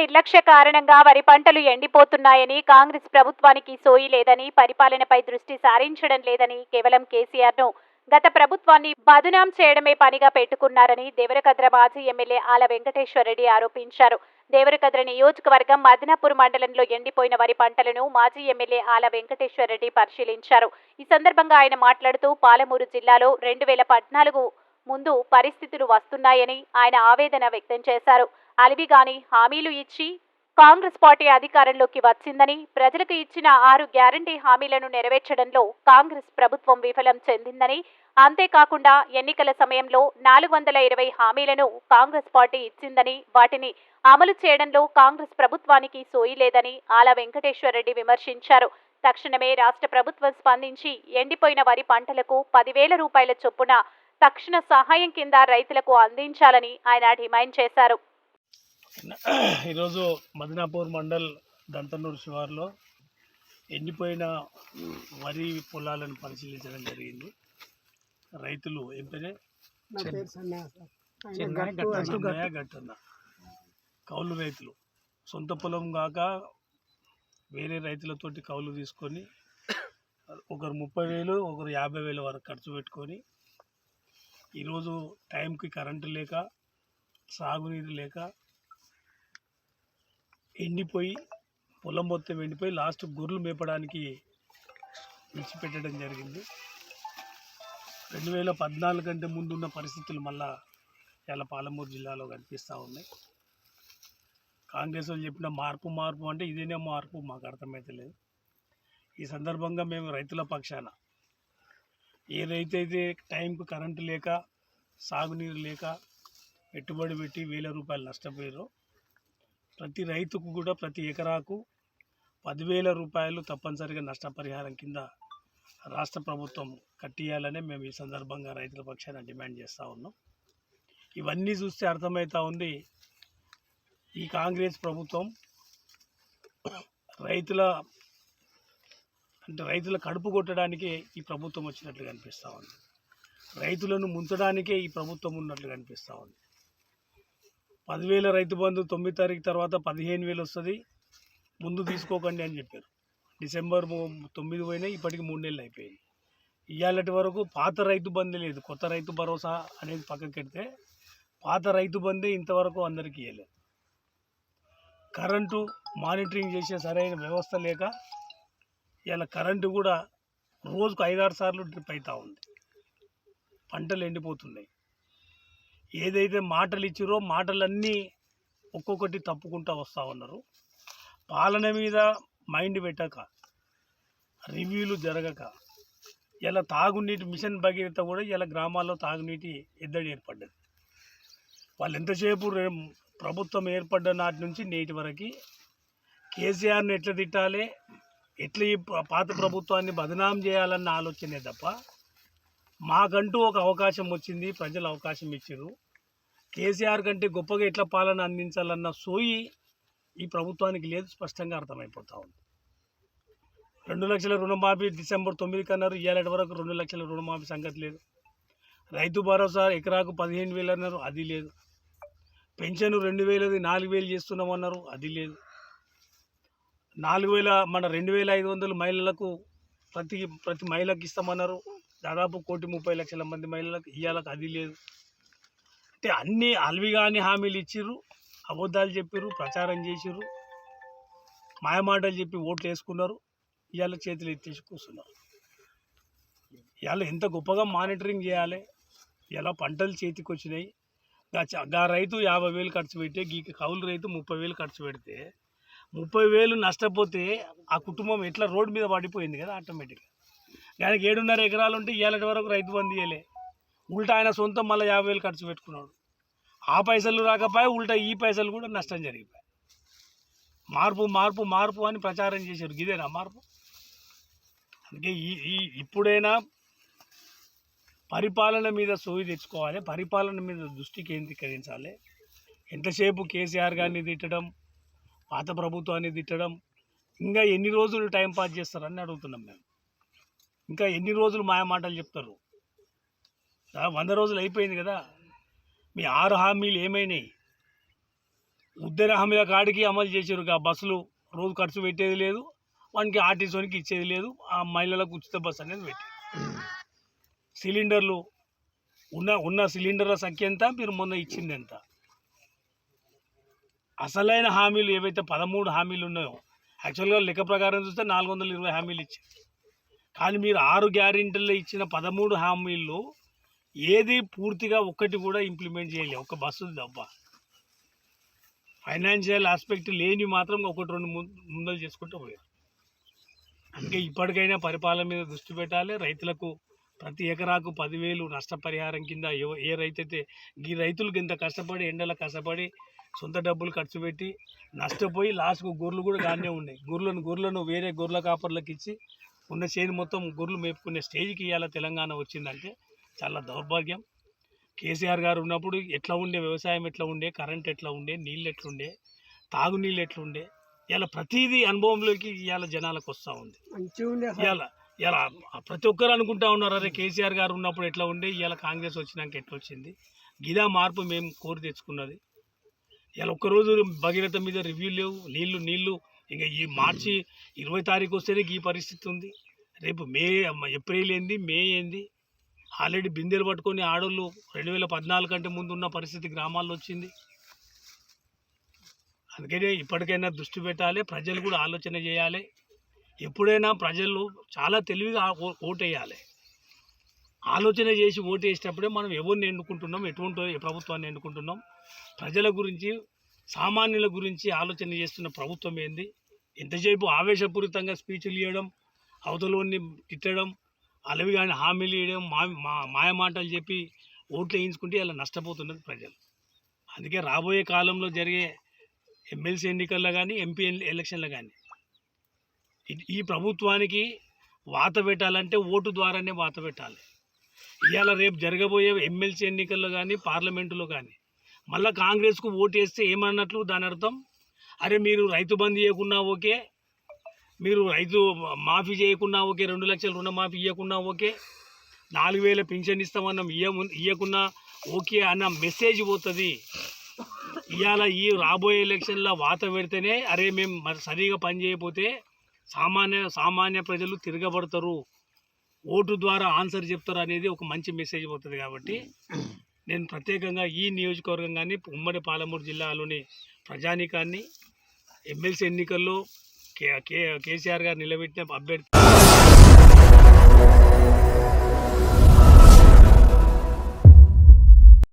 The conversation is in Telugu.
నిర్లక్ష్య కారణంగా వరి పంటలు ఎండిపోతున్నాయని, కాంగ్రెస్ ప్రభుత్వానికి సోయి లేదని, పరిపాలనపై దృష్టి సారించడం లేదని, కేవలం కేసీఆర్ను గత ప్రభుత్వాన్ని బదునాం చేయడమే పనిగా పెట్టుకున్నారని దేవరకద్ర మాజీ ఎమ్మెల్యే ఆల వెంకటేశ్వరరెడ్డి ఆరోపించారు. దేవరకద్ర నియోజకవర్గం మదనాపూర్ మండలంలో ఎండిపోయిన వరి పంటలను మాజీ ఎమ్మెల్యే ఆల వెంకటేశ్వరరెడ్డి పరిశీలించారు. ఈ సందర్భంగా ఆయన మాట్లాడుతూ పాలమూరు జిల్లాలో 2014 ముందు పరిస్థితులు వస్తున్నాయని ఆయన ఆవేదన వ్యక్తం చేశారు. అలివిగాని హామీలు ఇచ్చి కాంగ్రెస్ పార్టీ అధికారంలోకి వచ్చిందని, ప్రజలకు ఇచ్చిన 6 గ్యారంటీ హామీలను నెరవేర్చడంలో కాంగ్రెస్ ప్రభుత్వం విఫలం చెందిందని, అంతేకాకుండా ఎన్నికల సమయంలో 420 హామీలను కాంగ్రెస్ పార్టీ ఇచ్చిందని, వాటిని అమలు చేయడంలో కాంగ్రెస్ ప్రభుత్వానికి సోయి లేదని ఆల వెంకటేశ్వరరెడ్డి విమర్శించారు. తక్షణమే రాష్ట్ర ప్రభుత్వం స్పందించి ఎండిపోయిన వరి పంటలకు 10,000 రూపాయల చొప్పున తక్షణ సహాయం కింద రైతులకు అందించాలని ఆయన డిమాండ్ చేశారు. ఈరోజు మదనాపూర్ మండల్ దంతనూరు శివార్లో ఎండిపోయిన వరి పొలాలను పరిశీలించడం జరిగింది. రైతులు ఏంటనే గట్టున్న కౌలు రైతులు సొంత పొలం కాక వేరే రైతులతోటి కౌలు తీసుకొని ఒకరు 30,000 ఒకరు 50,000 వరకు ఖర్చు పెట్టుకొని ఈరోజు టైంకి కరెంటు లేక సాగునీరు లేక ఎండిపోయి పొలం మొత్తం ఎండిపోయి లాస్ట్ గొర్రెలు మేపడానికి విడిచిపెట్టడం జరిగింది. 2014 కంటే ముందున్న పరిస్థితులు మళ్ళా ఇలా పాలమూరు జిల్లాలో కనిపిస్తూ ఉన్నాయి. కాంగ్రెస్ వాళ్ళు చెప్పిన మార్పు అంటే ఇదేనే మార్పు మాకు అర్థమవుతలేదు. ఈ సందర్భంగా మేము రైతుల పక్షాన ఏ రైతు అయితే టైంకు కరెంటు లేక సాగునీరు లేక పెట్టుబడి పెట్టి 1,000 రూపాయలు నష్టపోయారో ప్రతి రైతుకు కూడా ప్రతి ఎకరాకు 10,000 రూపాయలు తప్పనిసరిగా నష్టపరిహారం కింద రాష్ట్ర ప్రభుత్వం కట్టియాలనే మేము ఈ సందర్భంగా రైతుల పక్షాన డిమాండ్ చేస్తూ ఉన్నాం. ఇవన్నీ చూస్తే అర్థమవుతూ ఉంది ఈ కాంగ్రెస్ ప్రభుత్వం రైతుల కడుపు కొట్టడానికే ఈ ప్రభుత్వం వచ్చినట్లు కనిపిస్తూ ఉంది. రైతులను ముంచడానికే ఈ ప్రభుత్వం ఉన్నట్లు కనిపిస్తూ ఉంది. 10,000 రైతు బంధు 9 తారీఖు తర్వాత 15,000 వస్తుంది, ముందు తీసుకోకండి అని చెప్పారు. డిసెంబర్ 9 పోయినాయి, ఇప్పటికి 3 నెలలు అయిపోయాయి. ఇవాళటి వరకు పాత రైతు బంధు లేదు. కొత్త రైతు భరోసా అనేది పక్కకెడితే పాత రైతు బంధే ఇంతవరకు అందరికీ ఇవ్వలేదు. కరెంటు మానిటరింగ్ చేసే సరైన వ్యవస్థ లేక ఇలా కరెంటు కూడా రోజుకు 5-6 సార్లు డ్రిప్ అవుతూ ఉంది. పంటలు ఎండిపోతున్నాయి. ఏదైతే మాటలు ఇచ్చిరో మాటలన్నీ ఒక్కొక్కటి తప్పుకుంటూ వస్తూ ఉన్నారు. పాలన మీద మైండ్ పెట్టక, రివ్యూలు జరగక ఇలా తాగునీటి మిషన్ భగీరథ కూడా ఇలా గ్రామాల్లో తాగునీటి ఎద్దడి ఏర్పడ్డది. వాళ్ళు ఎంతసేపు ప్రభుత్వం ఏర్పడ్డ నాటి నుంచి నేటి వరకు కేసీఆర్ని ఎట్లా తిట్టాలి, ఎట్లా ఈ పాత ప్రభుత్వాన్ని బదనాం చేయాలన్న ఆలోచనే తప్ప మాకంటూ ఒక అవకాశం వచ్చింది, ప్రజలు అవకాశం ఇచ్చారు, కేసీఆర్ కంటే గొప్పగా ఎట్లా పాలన అందించాలన్న సోయి ఈ ప్రభుత్వానికి లేదు. స్పష్టంగా అర్థమైపోతూ ఉంది. 2 లక్షల రుణమాఫీ డిసెంబర్ 9 అన్నారు, ఇవాళ వరకు 2 లక్షల రుణమాఫీ సంగతి లేదు. రైతు భరోసా ఎకరాకు 15,000 అన్నారు, అది లేదు. పెన్షన్ 2,000 4,000 చేస్తున్నామన్నారు, అది లేదు. 4,000 మన 2,500 మహిళలకు ప్రతి మహిళకు ఇస్తామన్నారు, దాదాపు 1,30,00,000 మంది మహిళలకు ఇయ్యాలకు, అది లేదు. అంటే అన్నీ అల్విగాని హామీలు ఇచ్చిర్రు, అబద్ధాలు చెప్పారు, ప్రచారం చేసిర్రు, మాయమాటలు చెప్పి ఓట్లు వేసుకున్నారు. ఇవాళ చేతులు ఎత్తేసి కూర్చున్నారు. ఇవాళ ఎంత గొప్పగా మానిటరింగ్ చేయాలి. ఇలా పంటలు చేతికి వచ్చినాయి. గా రైతు 50,000 ఖర్చు పెట్టి గీ కౌలు రైతు 30,000 ఖర్చు పెడితే 30,000 నష్టపోతే ఆ కుటుంబం ఎట్లా రోడ్డు మీద పడిపోయింది కదా ఆటోమేటిక్గా. ఆయనకి 7.5 ఎకరాలు ఉంటే ఇవాళ వరకు రైతు బంధు ఇవ్వలే. ఉల్టా ఆయన సొంతం మళ్ళీ 50,000 ఖర్చు పెట్టుకున్నాడు. ఆ పైసలు రాకపోయి ఉల్టా ఈ పైసలు కూడా నష్టం జరిగిపోయాయి. మార్పు అని ప్రచారం చేశారు. ఇదేనా మార్పు? అందుకే ఇప్పుడైనా పరిపాలన మీద సోయి తెచ్చుకోవాలి, పరిపాలన మీద దృష్టి కేంద్రీకరించాలి. ఎంతసేపు కేసీఆర్ గారిని తిట్టడం, పాత ప్రభుత్వాన్ని తిట్టడం, ఇంకా ఎన్ని రోజులు టైం పాస్ చేస్తారని అడుగుతున్నాం మేము. ఇంకా ఎన్ని రోజులు మాయమాటలు చెప్తారు? 100 రోజులు అయిపోయింది కదా. మీ 6 హామీలు ఏమైనాయి? ఉద్దర హామీల కాడికి అమలు చేసారు. ఆ బస్సులు రోజు ఖర్చు పెట్టేది లేదు, వానికి ఆర్టీసీకి ఇచ్చేది లేదు, ఆ మహిళలకు ఉచిత బస్సు అనేది పెట్టారు. సిలిండర్లు ఉన్న సిలిండర్ల సంఖ్య ఎంత, మీరు మొన్న ఇచ్చింది ఎంత? అసలైన హామీలు ఏవైతే 13 హామీలు ఉన్నాయో, యాక్చువల్గా లెక్క ప్రకారం చూస్తే 420 హామీలు ఇచ్చారు. కానీ మీరు 6 గ్యారెంటీల్లో ఇచ్చిన 13 హామీల్లో ఏది పూర్తిగా ఒక్కటి కూడా ఇంప్లిమెంట్ చేయలేదు. ఒక బస్సు తప్ప. ఫైనాన్షియల్ ఆస్పెక్ట్ లేని మాత్రం ఒకటి రెండు ముందలు చేసుకుంటూ పోయారు. అందుకే ఇప్పటికైనా పరిపాలన మీద దృష్టి పెట్టాలి. రైతులకు ప్రతి ఎకరాకు 10,000 నష్టపరిహారం కింద ఏ రైతు అయితే, ఈ రైతులకు ఇంత కష్టపడి ఎండల కష్టపడి సొంత డబ్బులు ఖర్చు పెట్టి నష్టపోయి లాస్ట్కు గొర్రెలు కూడా గానే ఉన్నాయి. గొర్రెలను వేరే గొర్రెల కాపర్లకు ఇచ్చి ఉన్న చేను మొత్తం గొర్రెలు మేపుకునే స్టేజ్కి ఇవాళ తెలంగాణ వచ్చిందంటే చాలా దౌర్భాగ్యం. కేసీఆర్ గారు ఉన్నప్పుడు ఎట్లా ఉండే, వ్యవసాయం ఎట్లా ఉండే, కరెంట్ ఎట్లా ఉండే, నీళ్ళు ఎట్లుండే, తాగునీళ్ళు ఎట్లుండే, ఇలా ప్రతిదీ అనుభవంలోకి ఇవాళ జనాలకు వస్తూ ఉంది. ఇలా ప్రతి ఒక్కరు అనుకుంటా ఉన్నారు, అరే కేసీఆర్ గారు ఉన్నప్పుడు ఎట్లా ఉండే, ఇవాళ కాంగ్రెస్ వచ్చినాక ఎట్లా వచ్చింది. గిదా మార్పు మేము కోరి తెచ్చుకున్నది. ఇలా ఒక్కరోజు భగీరథ మీద రివ్యూ లేవు, నీళ్లు ఇంకా ఈ మార్చి 20 తారీఖు వస్తేనే ఈ పరిస్థితి ఉంది. రేపు ఏప్రిల్ ఏంది, మే ఏంది, ఆల్రెడీ బిందెలు పట్టుకొని ఆడోళ్ళు 2014 కంటే ముందు ఉన్న పరిస్థితి గ్రామాల్లో వచ్చింది. అందుకనే ఇప్పటికైనా దృష్టి పెట్టాలి, ప్రజలు కూడా ఆలోచన చేయాలి. ఎప్పుడైనా ప్రజలు చాలా తెలివిగా ఓటేయాలి. ఆలోచన చేసి ఓటేసేటప్పుడే మనం ఎవరిని ఎన్నుకుంటున్నాం, ఎటువంటి ప్రభుత్వాన్ని ఎన్నుకుంటున్నాం, ప్రజల గురించి సామాన్యుల గురించి ఆలోచన చేస్తున్న ప్రభుత్వం ఏంది. ఎంతసేపు ఆవేశపూరితంగా స్పీచ్లు ఇవ్వడం, అవతలోని తిట్టడం, అలవి కానీ హామీలు ఇవ్వడం, మాయమాటలు చెప్పి ఓట్లు వేయించుకుంటే అలా నష్టపోతున్నది ప్రజలు. అందుకే రాబోయే కాలంలో జరిగే ఎమ్మెల్సీ ఎన్నికల్లో కానీ ఎంపీ ఎలక్షన్లో కానీ ఈ ప్రభుత్వానికి వాత పెట్టాలంటే ఓటు ద్వారానే వాత పెట్టాలి. ఇవాళ రేపు జరగబోయే ఎమ్మెల్సీ ఎన్నికల్లో కానీ పార్లమెంటులో కానీ మళ్ళీ కాంగ్రెస్కు ఓటు వేస్తే ఏమన్నట్లు, దాని అర్థం అరే మీరు రైతు బంధు ఇవ్వకున్నా ఓకే, మీరు రైతు మాఫీ చేయకున్నా ఓకే, 2 లక్షల రుణమాఫీ ఇవ్వకున్నా ఓకే, 4,000 పింఛన్ ఇస్తామన్నా ఇవ్వకున్నా ఓకే అన్న మెసేజ్ పోతుంది. ఇవాళ ఈ రాబోయే ఎలక్షన్లో వాత పెడితేనే అరే మేము మరి సరిగా పని చేయకపోతే సామాన్య ప్రజలు తిరగబడతారు, ఓటు ద్వారా ఆన్సర్ చెప్తారు అనేది ఒక మంచి మెసేజ్ పోతుంది. కాబట్టి నేను ప్రత్యేకంగా ఈ నియోజకవర్గం కానీ ఉమ్మడి పాలమూరు జిల్లాలోని ప్రజానీకాన్ని ఎమ్మెల్సీ ఎన్నికల్లో కేసీఆర్ గారు నిలబెట్టిన అభ్యర్థి